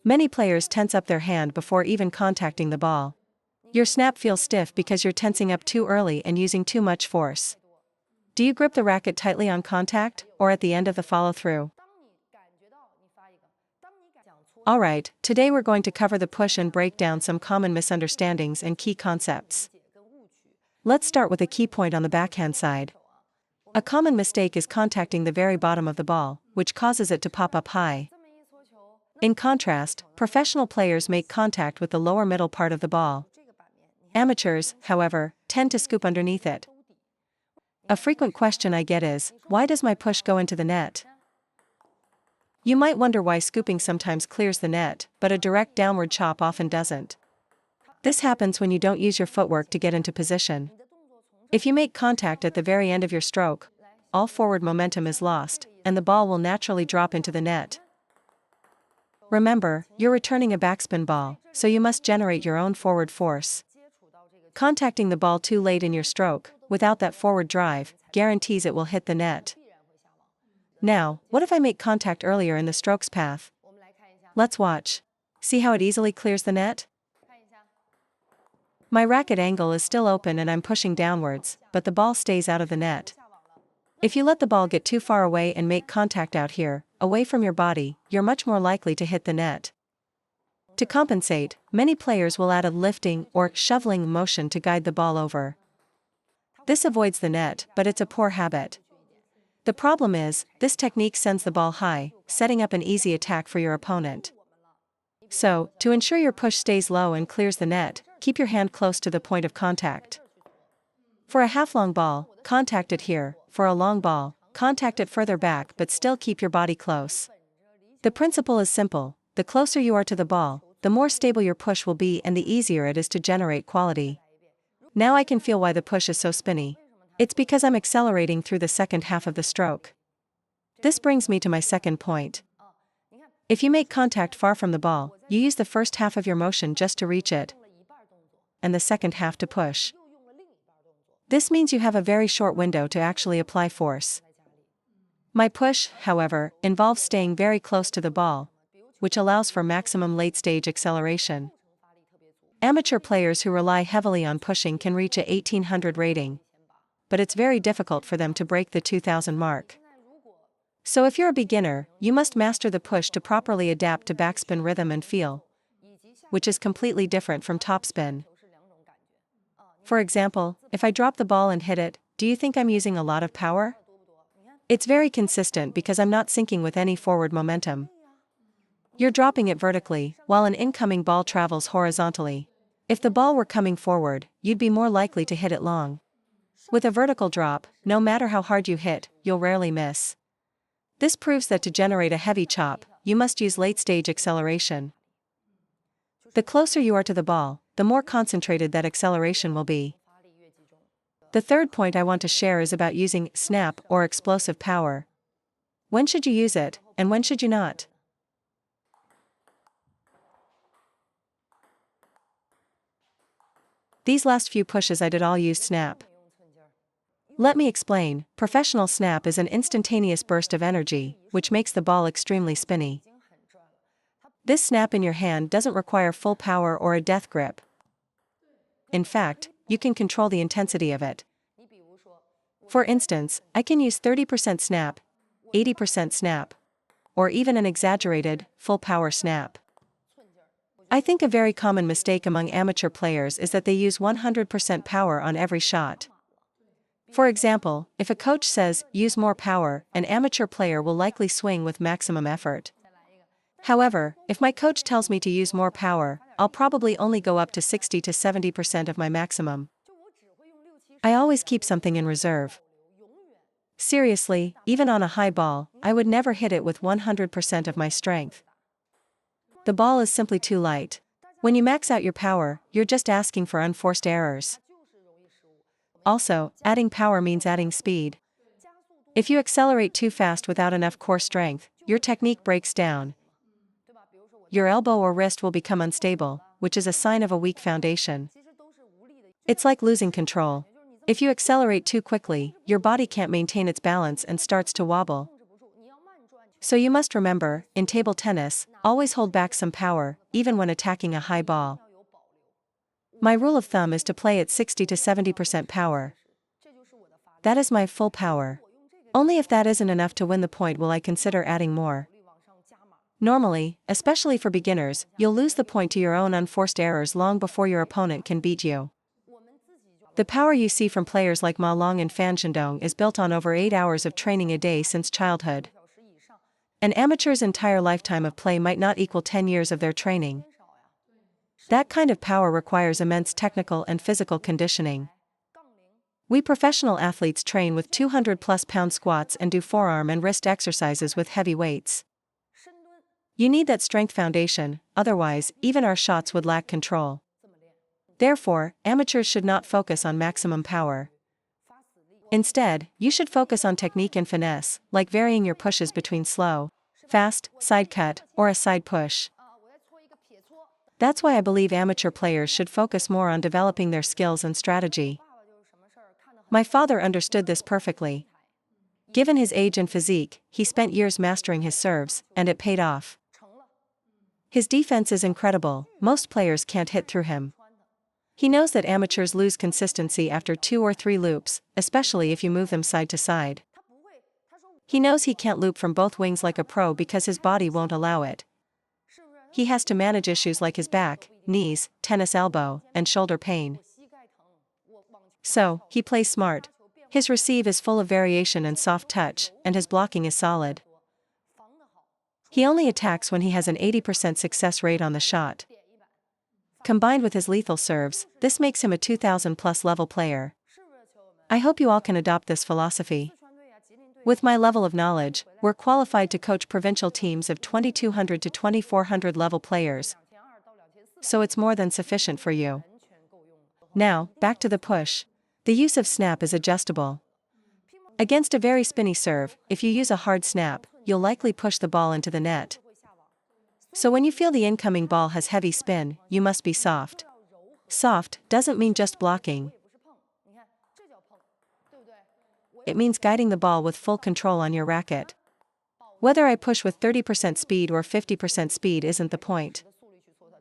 Many players tense up their hand before even contacting the ball. Your snap feels stiff because you're tensing up too early and using too much force. Do you grip the racket tightly on contact, or at the end of the follow-through? Alright, today we're going to cover the push and break down some common misunderstandings and key concepts. Let's start with a key point on the backhand side. A common mistake is contacting the very bottom of the ball, which causes it to pop up high. In contrast, professional players make contact with the lower middle part of the ball. Amateurs, however, tend to scoop underneath it. A frequent question I get is, why does my push go into the net? You might wonder why scooping sometimes clears the net, but a direct downward chop often doesn't. This happens when you don't use your footwork to get into position. If you make contact at the very end of your stroke, all forward momentum is lost, and the ball will naturally drop into the net. Remember, you're returning a backspin ball, so you must generate your own forward force. Contacting the ball too late in your stroke, without that forward drive, guarantees it will hit the net. Now, what if I make contact earlier in the stroke's path? Let's watch. See how it easily clears the net? My racket angle is still open and I'm pushing downwards, but the ball stays out of the net. If you let the ball get too far away and make contact out here, away from your body, you're much more likely to hit the net. To compensate, many players will add a lifting or shoveling motion to guide the ball over. This avoids the net, but it's a poor habit. The problem is, this technique sends the ball high, setting up an easy attack for your opponent. So, to ensure your push stays low and clears the net, keep your hand close to the point of contact. For a half-long ball, contact it here. For a long ball, contact it further back but still keep your body close. The principle is simple: the closer you are to the ball, the more stable your push will be and the easier it is to generate quality. Now I can feel why the push is so spinny. It's because I'm accelerating through the second half of the stroke. This brings me to my second point. If you make contact far from the ball, you use the first half of your motion just to reach it, and the second half to push. This means you have a very short window to actually apply force. My push, however, involves staying very close to the ball, which allows for maximum late-stage acceleration. Amateur players who rely heavily on pushing can reach a 1800 rating, but it's very difficult for them to break the 2000 mark. So if you're a beginner, you must master the push to properly adapt to backspin rhythm and feel, which is completely different from topspin. For example, if I drop the ball and hit it, do you think I'm using a lot of power? It's very consistent because I'm not sinking with any forward momentum. You're dropping it vertically, while an incoming ball travels horizontally. If the ball were coming forward, you'd be more likely to hit it long. With a vertical drop, no matter how hard you hit, you'll rarely miss. This proves that to generate a heavy chop, you must use late-stage acceleration. The closer you are to the ball, the more concentrated that acceleration will be. The third point I want to share is about using snap or explosive power. When should you use it, and when should you not? These last few pushes I did all use snap. Let me explain. Professional snap is an instantaneous burst of energy, which makes the ball extremely spinny. This snap in your hand doesn't require full power or a death grip. In fact, you can control the intensity of it. For instance, I can use 30% snap, 80% snap, or even an exaggerated, full power snap. I think a very common mistake among amateur players is that they use 100% power on every shot. For example, if a coach says, use more power, an amateur player will likely swing with maximum effort. However, if my coach tells me to use more power, I'll probably only go up to 60 to 70% of my maximum. I always keep something in reserve. Seriously, even on a high ball, I would never hit it with 100% of my strength. The ball is simply too light. When you max out your power, you're just asking for unforced errors. Also, adding power means adding speed. If you accelerate too fast without enough core strength, your technique breaks down. Your elbow or wrist will become unstable, which is a sign of a weak foundation. It's like losing control. If you accelerate too quickly, your body can't maintain its balance and starts to wobble. So you must remember, in table tennis, always hold back some power, even when attacking a high ball. My rule of thumb is to play at 60 to 70% power. That is my full power. Only if that isn't enough to win the point will I consider adding more. Normally, especially for beginners, you'll lose the point to your own unforced errors long before your opponent can beat you. The power you see from players like Ma Long and Fan Zhendong is built on over 8 hours of training a day since childhood. An amateur's entire lifetime of play might not equal 10 years of their training. That kind of power requires immense technical and physical conditioning. We professional athletes train with 200+ pound squats and do forearm and wrist exercises with heavy weights. You need that strength foundation, otherwise, even our shots would lack control. Therefore, amateurs should not focus on maximum power. Instead, you should focus on technique and finesse, like varying your pushes between slow, fast, side cut, or a side push. That's why I believe amateur players should focus more on developing their skills and strategy. My father understood this perfectly. Given his age and physique, he spent years mastering his serves, and it paid off. His defense is incredible, most players can't hit through him. He knows that amateurs lose consistency after 2 or 3 loops, especially if you move them side to side. He knows he can't loop from both wings like a pro because his body won't allow it. He has to manage issues like his back, knees, tennis elbow, and shoulder pain. So, he plays smart. His receive is full of variation and soft touch, and his blocking is solid. He only attacks when he has an 80% success rate on the shot. Combined with his lethal serves, this makes him a 2000+ level player. I hope you all can adopt this philosophy. With my level of knowledge, we're qualified to coach provincial teams of 2200 to 2400 level players. So it's more than sufficient for you. Now, back to the push. The use of snap is adjustable. Against a very spinny serve, if you use a hard snap, you'll likely push the ball into the net. So when you feel the incoming ball has heavy spin, you must be soft. Soft doesn't mean just blocking. It means guiding the ball with full control on your racket. Whether I push with 30% speed or 50% speed isn't the point.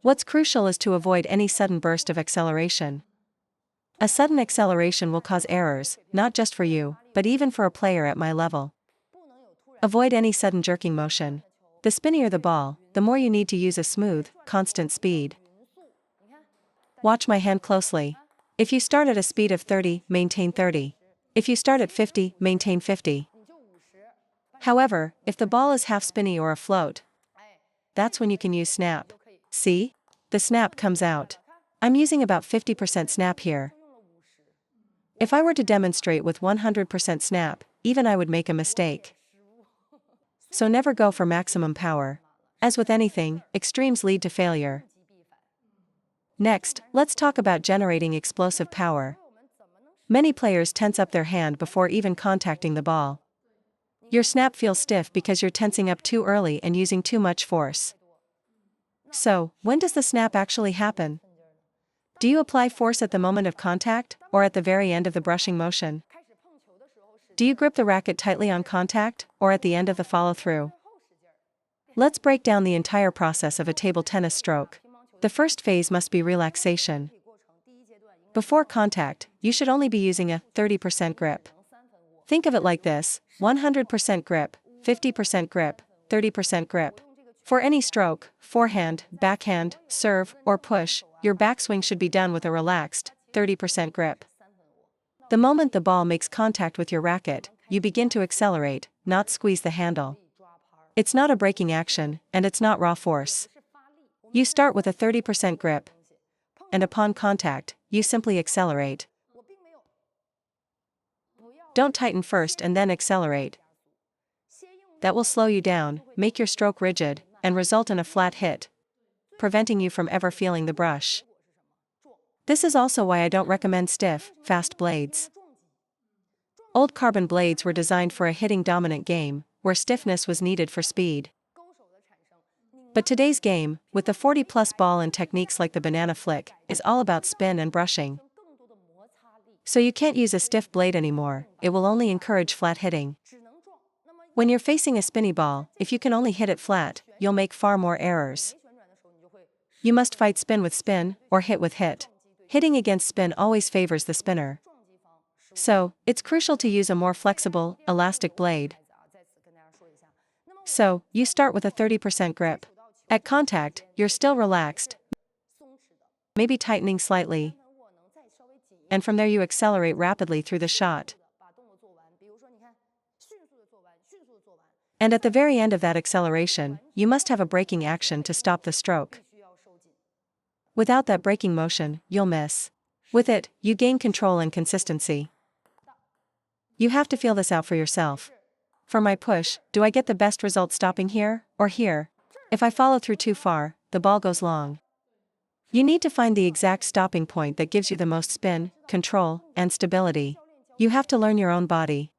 What's crucial is to avoid any sudden burst of acceleration. A sudden acceleration will cause errors, not just for you, but even for a player at my level. Avoid any sudden jerking motion. The spinnier the ball, the more you need to use a smooth, constant speed. Watch my hand closely. If you start at a speed of 30, maintain 30. If you start at 50, maintain 50. However, if the ball is half spinny or afloat, that's when you can use snap. See? The snap comes out. I'm using about 50% snap here. If I were to demonstrate with 100% snap, even I would make a mistake. So never go for maximum power. As with anything, extremes lead to failure. Next, let's talk about generating explosive power. Many players tense up their hand before even contacting the ball. Your snap feels stiff because you're tensing up too early and using too much force. So, when does the snap actually happen? Do you apply force at the moment of contact, or at the very end of the brushing motion? Do you grip the racket tightly on contact, or at the end of the follow-through? Let's break down the entire process of a table tennis stroke. The first phase must be relaxation. Before contact, you should only be using a 30% grip. Think of it like this: 100% grip, 50% grip, 30% grip. For any stroke, forehand, backhand, serve, or push, your backswing should be done with a relaxed 30% grip. The moment the ball makes contact with your racket, you begin to accelerate, not squeeze the handle. It's not a braking action, and it's not raw force. You start with a 30% grip, and upon contact, you simply accelerate. Don't tighten first and then accelerate. That will slow you down, make your stroke rigid, and result in a flat hit, preventing you from ever feeling the brush. This is also why I don't recommend stiff, fast blades. Old carbon blades were designed for a hitting-dominant game, where stiffness was needed for speed. But today's game, with the 40+ ball and techniques like the banana flick, is all about spin and brushing. So you can't use a stiff blade anymore, it will only encourage flat hitting. When you're facing a spinny ball, if you can only hit it flat, you'll make far more errors. You must fight spin with spin, or hit with hit. Hitting against spin always favors the spinner. So, it's crucial to use a more flexible, elastic blade. So, you start with a 30% grip. At contact, you're still relaxed, maybe tightening slightly, and from there you accelerate rapidly through the shot. And at the very end of that acceleration, you must have a braking action to stop the stroke. Without that braking motion, you'll miss. With it, you gain control and consistency. You have to feel this out for yourself. For my push, do I get the best result stopping here, or here? If I follow through too far, the ball goes long. You need to find the exact stopping point that gives you the most spin, control, and stability. You have to learn your own body.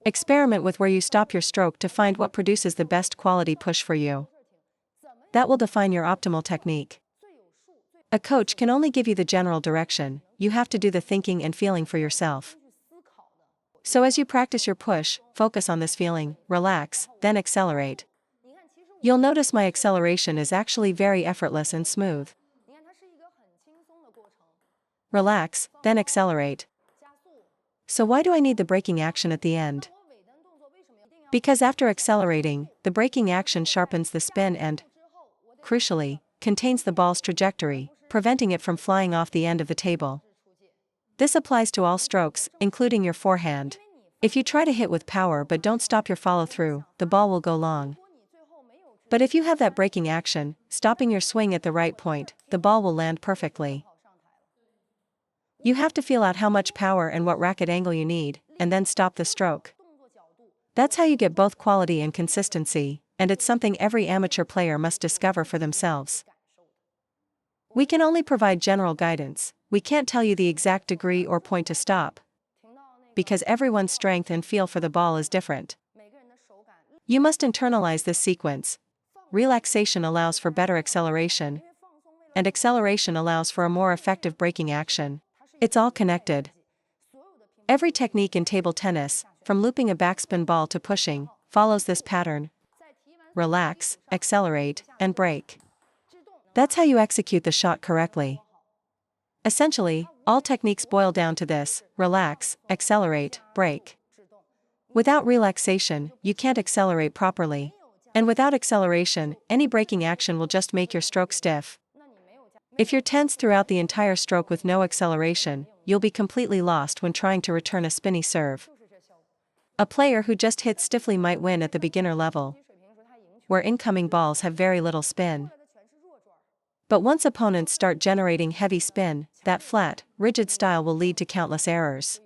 Experiment with where you stop your stroke to find what produces the best quality push for you. That will define your optimal technique. A coach can only give you the general direction, you have to do the thinking and feeling for yourself. So as you practice your push, focus on this feeling, relax, then accelerate. You'll notice my acceleration is actually very effortless and smooth. Relax, then accelerate. So why do I need the braking action at the end? Because after accelerating, the braking action sharpens the spin and, crucially, contains the ball's trajectory, preventing it from flying off the end of the table. This applies to all strokes, including your forehand. If you try to hit with power but don't stop your follow-through, the ball will go long. But if you have that braking action, stopping your swing at the right point, the ball will land perfectly. You have to feel out how much power and what racket angle you need, and then stop the stroke. That's how you get both quality and consistency, and it's something every amateur player must discover for themselves. We can only provide general guidance, we can't tell you the exact degree or point to stop, because everyone's strength and feel for the ball is different. You must internalize this sequence. Relaxation allows for better acceleration, and acceleration allows for a more effective braking action. It's all connected. Every technique in table tennis, from looping a backspin ball to pushing, follows this pattern. Relax, accelerate, and brake. That's how you execute the shot correctly. Essentially, all techniques boil down to this: relax, accelerate, brake. Without relaxation, you can't accelerate properly. And without acceleration, any braking action will just make your stroke stiff. If you're tense throughout the entire stroke with no acceleration, you'll be completely lost when trying to return a spinny serve. A player who just hits stiffly might win at the beginner level, where incoming balls have very little spin. But once opponents start generating heavy spin, that flat, rigid style will lead to countless errors.